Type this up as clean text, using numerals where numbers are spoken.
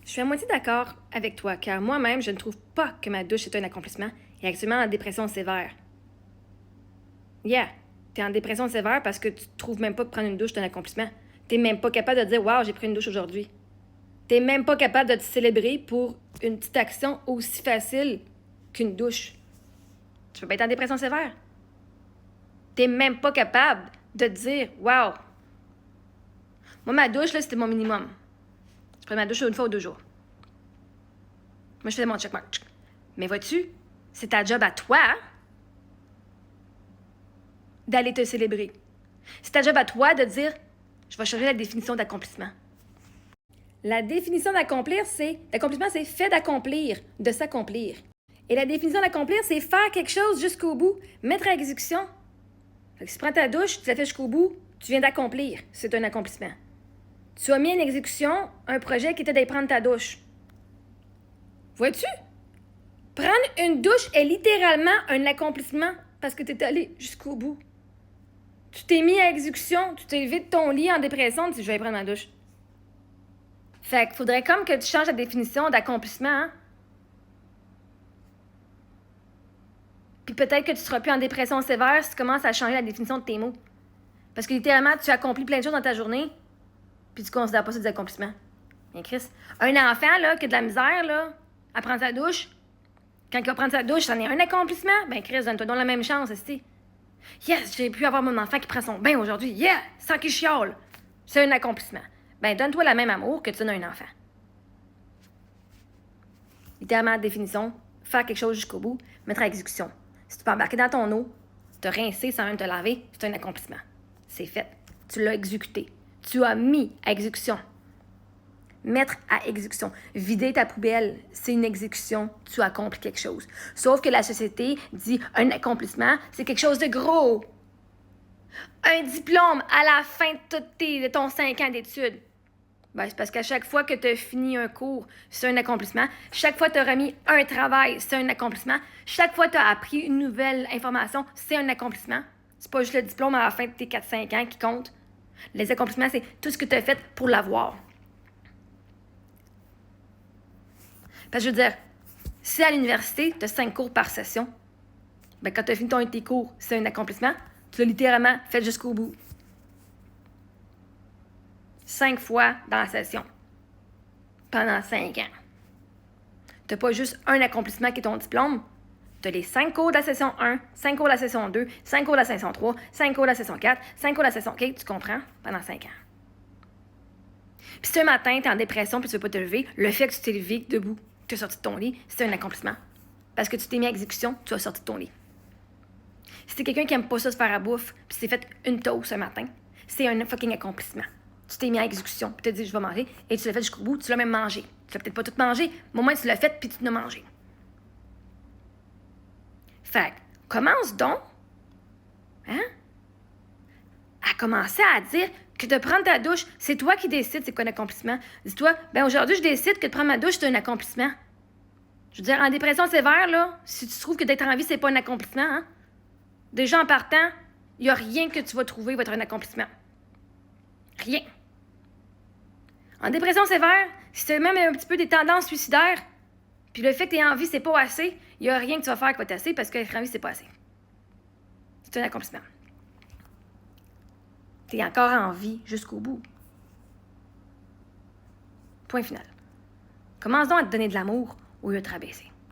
Je suis à moitié d'accord avec toi, car moi-même, je ne trouve pas que ma douche est un accomplissement et actuellement en dépression sévère. Yeah, t'es en dépression sévère parce que tu trouves même pas que prendre une douche est un accomplissement. T'es même pas capable de dire « Wow, j'ai pris une douche aujourd'hui ». T'es même pas capable de te célébrer pour une petite action aussi facile qu'une douche. Tu peux pas être en dépression sévère. T'es même pas capable de te dire « Wow ». Moi, ma douche, là, c'était mon minimum. Je prenais ma douche une fois ou 2 jours. Moi, je faisais mon checkmark. Mais vois-tu, c'est ta job à toi d'aller te célébrer. C'est ta job à toi de dire je vais changer la définition d'accomplissement. La définition d'accomplissement, c'est fait d'accomplir, de s'accomplir. Et la définition d'accomplir, c'est faire quelque chose jusqu'au bout, mettre à exécution. Fait que si tu prends ta douche, tu la fais jusqu'au bout, tu viens d'accomplir. C'est un accomplissement. Tu as mis en exécution un projet qui était d'aller prendre ta douche. Vois-tu? Prendre une douche est littéralement un accomplissement parce que tu es allé jusqu'au bout. Tu t'es mis à exécution, tu t'es levé de ton lit en dépression, tu dis « je vais aller prendre ma douche ». Fait qu'il faudrait comme que tu changes la définition d'accomplissement, hein? Puis peut-être que tu seras plus en dépression sévère si tu commences à changer la définition de tes mots. Parce que littéralement, tu accomplis plein de choses dans ta journée, puis tu considères pas ça des accomplissements. Bien, Chris, un enfant, là, qui a de la misère, là, à prendre sa douche, quand il va prendre sa douche, c'en est un accomplissement. Ben, Chris, donne-toi donc la même chance, esti. Yes, j'ai pu avoir mon enfant qui prend son bain aujourd'hui. Yeah, sans qu'il chiale. C'est un accomplissement. Ben, donne-toi le même amour que tu donnes à un enfant. Littéralement, définition, faire quelque chose jusqu'au bout, mettre à exécution. Si tu peux embarquer dans ton eau, te rincer sans même te laver, c'est un accomplissement. C'est fait. Tu l'as exécuté. Tu as mis à exécution. Mettre à exécution. Vider ta poubelle, c'est une exécution. Tu accomplis quelque chose. Sauf que la société dit un accomplissement, c'est quelque chose de gros. Un diplôme à la fin de ton 5 ans d'études. Ben, c'est parce qu'à chaque fois que tu as fini un cours, c'est un accomplissement. Chaque fois que tu as remis un travail, c'est un accomplissement. Chaque fois que tu as appris une nouvelle information, c'est un accomplissement. C'est pas juste le diplôme à la fin de tes 4-5 ans qui compte. Les accomplissements, c'est tout ce que tu as fait pour l'avoir. Parce que je veux dire, si à l'université, tu as 5 cours par session, ben quand tu as fini tes cours, c'est un accomplissement. Tu l'as littéralement fait jusqu'au bout. 5 fois dans la session. Pendant 5 ans. Tu n'as pas juste un accomplissement qui est ton diplôme. Tu as les 5 cours de la session 1, 5 cours de la session 2, 5 cours de la session 3, 5 cours de la session 4, 5 cours de la session 4, tu comprends? Pendant 5 ans. Puis si un matin, tu es en dépression puis tu ne veux pas te lever, le fait que tu t'es levé debout, tu es sorti de ton lit, c'est un accomplissement. Parce que tu t'es mis à exécution, tu as sorti de ton lit. Si t'es quelqu'un qui aime pas ça se faire à bouffe, puis tu t'es fait une toast ce matin, c'est un fucking accomplissement. Tu t'es mis à exécution, puis tu t'es dit, je vais manger, et tu l'as fait jusqu'au bout, tu l'as même mangé. Tu l'as peut-être pas tout mangé, mais au moins tu l'as fait, puis tu l'as mangé. Fait que, commence donc, hein, à commencer à dire que de prendre ta douche, c'est toi qui décides c'est quoi un accomplissement. Dis-toi, ben aujourd'hui, je décide que de prendre ma douche, c'est un accomplissement. Je veux dire, en dépression sévère, là, si tu trouves que d'être en vie, c'est pas un accomplissement, hein, déjà en partant, il n'y a rien que tu vas trouver qui va être un accomplissement. Rien. En dépression sévère, si tu as même un petit peu des tendances suicidaires, puis le fait que tu es en vie, c'est pas assez, il n'y a rien que tu vas faire qui va être assez parce qu'être en vie, c'est pas assez. C'est un accomplissement. Tu es encore en vie jusqu'au bout. Point final. Commence donc à te donner de l'amour au lieu de te rabaisser.